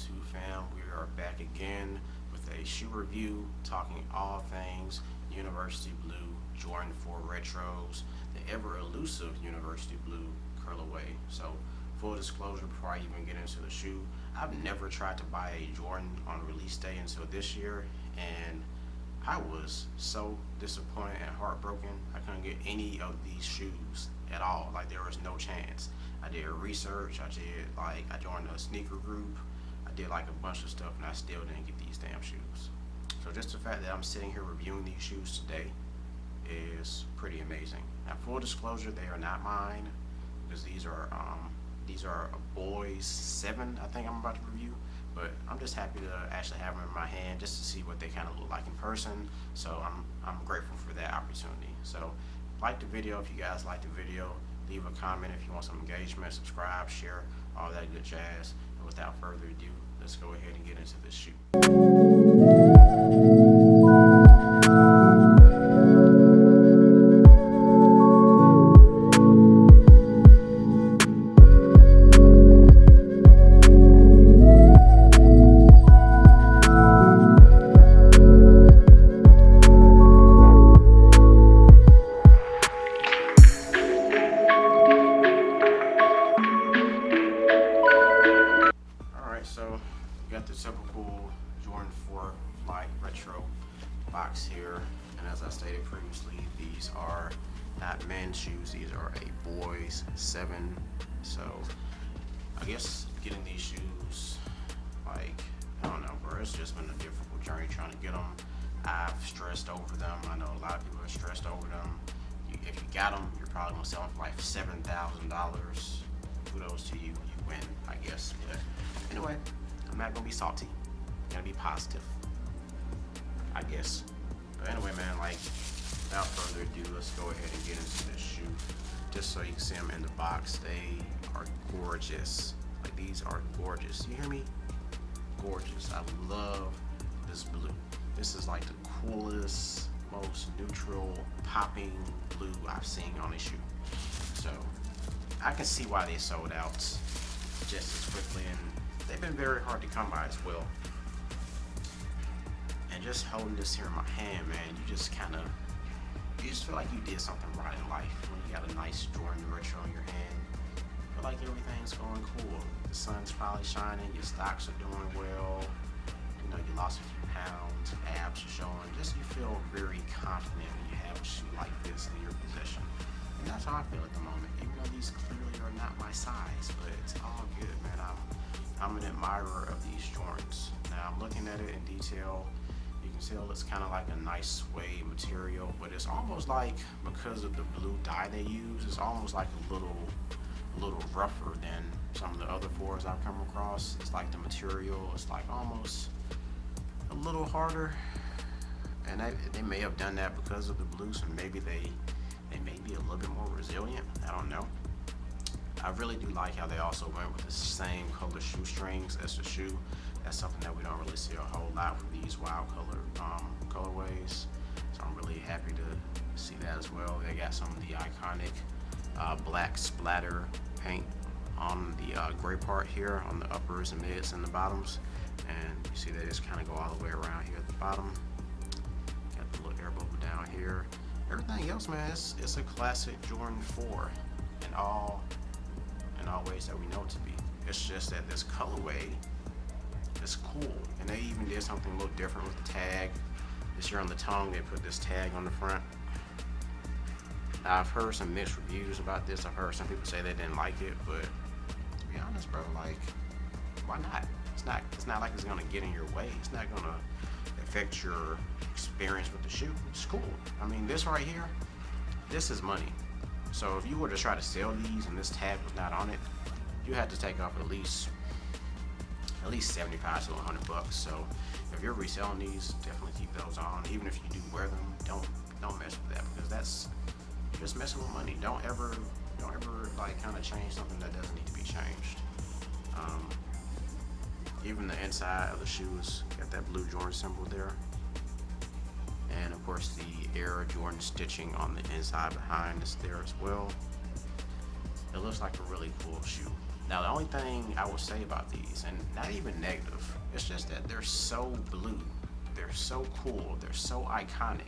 4's fam. We are back again with a shoe review, talking all things University Blue Jordan 4 Retros, the ever elusive University Blue colorway. So, full disclosure before I even get into the shoe, I've never tried to buy a Jordan on release day until this year, and I was so disappointed and heartbroken. I couldn't get any of these shoes at all. Like, there was no chance. I did research. I joined a sneaker group. I did like a bunch of stuff, and I still didn't get these damn shoes. So just the fact that I'm sitting here reviewing these shoes today is pretty amazing. Now, full disclosure, they are not mine because these are a boys 7. I think I'm about to review. But I'm just happy to actually have them in my hand just to see what they kind of look like in person. So I'm grateful for that opportunity. So like the video if you guys like the video. Leave a comment if you want some engagement. Subscribe, share, all that good jazz. And without further ado, let's go ahead and get into this shoe. So you got the typical Jordan 4 Flight Retro box here, and as I stated previously, these are not men's shoes, these are a boys 7. So I guess getting these shoes, like, I don't know, bro, it's just been a difficult journey trying to get them. I've stressed over them. I know a lot of people have stressed over them. If you got them, you're probably gonna sell them for like $7,000. Kudos to you, you win, I guess. But anyway, I'm not gonna be salty. I'm gonna be positive, I guess. But anyway, man, like, without further ado, let's go ahead and get into this shoe. Just so you can see them in the box, they are gorgeous. Like, these are gorgeous. You hear me? Gorgeous. I love this blue. This is like the coolest, most neutral, popping blue I've seen on a shoe. So I can see why they sold out just as quickly, and they've been very hard to come by as well. And just holding this here in my hand, man, you just feel like you did something right in life when you got a nice Jordan Retro in your hand. Feel like everything's going cool. The sun's probably shining, your stocks are doing well. You know, you lost a few pounds, abs are showing. Just you feel very confident when you have a shoe like this in your possession. And that's how I feel at the moment. Even though these clearly are not my size, but it's all good, man. I'm an admirer of these Jordans. Now I'm looking at it in detail. You can tell it's kind of like a nice suede material, but it's almost like, because of the blue dye they use, it's almost like a little rougher than some of the other 4's I've come across. It's like the material, it's like almost a little harder. And they may have done that because of the blue, so maybe they may be a little bit more resilient. I don't know. I really do like how they also went with the same color shoestrings as the shoe. That's something that we don't really see a whole lot with these wild colorways. So I'm really happy to see that as well. They got some of the iconic black splatter paint on the gray part here on the uppers and mids and the bottoms. And you see they just kind of go all the way around here at the bottom. Got the little air bubble down here. Everything else, man, it's a classic Jordan 4 in all ways that we know it to be. It's just that this colorway is cool, and they even did something a little different with the tag. This here on the tongue, they put this tag on the front. Now, I've heard some mixed reviews about this. I've heard some people say they didn't like it, but to be honest, bro, like, why not? It's not like it's gonna get in your way. It's not gonna affect your experience with the shoe. It's cool. I mean, this right here, this is money. So if you were to try to sell these and this tag was not on it, you had to take off at least 75 to 100 bucks. So if you're reselling these, definitely keep those on. Even if you do wear them, don't mess with that, because that's just messing with money. Don't ever like kind of change something that doesn't need to be changed. Even the inside of the shoes got that blue Jordan symbol there, and of course the Air Jordan stitching on the inside behind is there as well. It looks like a really cool shoe. Now, the only thing I will say about these, and not even negative, it's just that they're so blue, they're so cool, they're so iconic.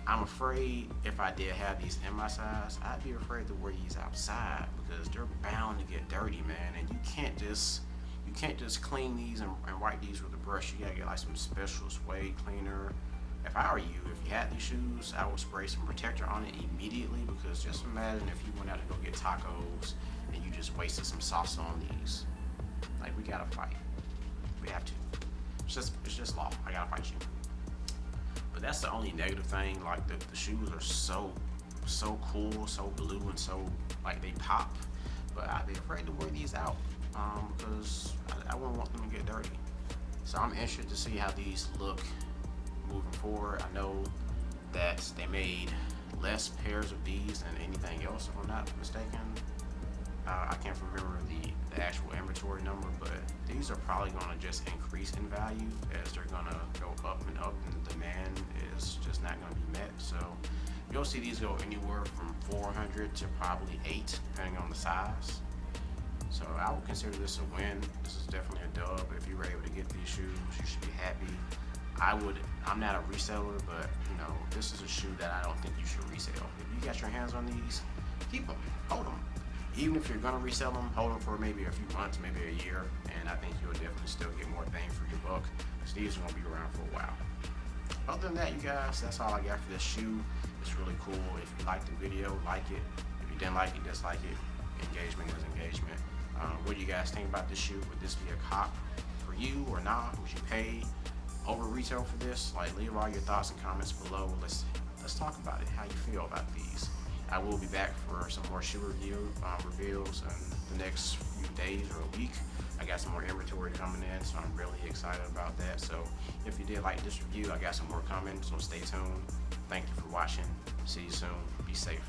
I'm afraid if I did have these in my size, I'd be afraid to wear these outside because they're bound to get dirty, man. And you can't just clean these and wipe these with a brush. You gotta get like some special suede cleaner. If I were you, if you had these shoes, I would spray some protector on it immediately because just imagine if you went out to go get tacos and you just wasted some sauce on these. Like, we gotta fight. We have to. It's just law. I gotta fight you. But that's the only negative thing. Like, the shoes are so cool, so blue, and so like they pop. But I'd be afraid to wear these out because I wouldn't want them to get dirty. So I'm interested to see how these look moving forward. I know that they made less pairs of these than anything else, if I'm not mistaken. I can't remember the actual inventory number, but these are probably going to just increase in value as they're going to go up, and the demand is just not going to be met. So you'll see these go anywhere from 400 to probably 8, depending on the size. So I would consider this a win. This is definitely a dub. If you were able to get these shoes, you should be happy. I'm not a reseller, but this is a shoe that I don't think you should resell. If you got your hands on these, keep them, hold them. Even if you're gonna resell them, hold them for maybe a few months, maybe a year, and I think you'll definitely still get more bang for your buck. So these are gonna be around for a while. Other than that, you guys, that's all I got for this shoe. It's really cool. If you liked the video, like it. If you didn't like it, dislike it. Engagement is engagement. What do you guys think about this shoe? Would this be a cop for you or not? Would you pay over retail for this? Like, leave all your thoughts and comments below. Let's talk about it. How you feel about these? I will be back for some more shoe reveals in the next few days or a week. I got some more inventory coming in, so I'm really excited about that. So if you did like this review, I got some more coming, so stay tuned. Thank you for watching. See you soon. Be safe.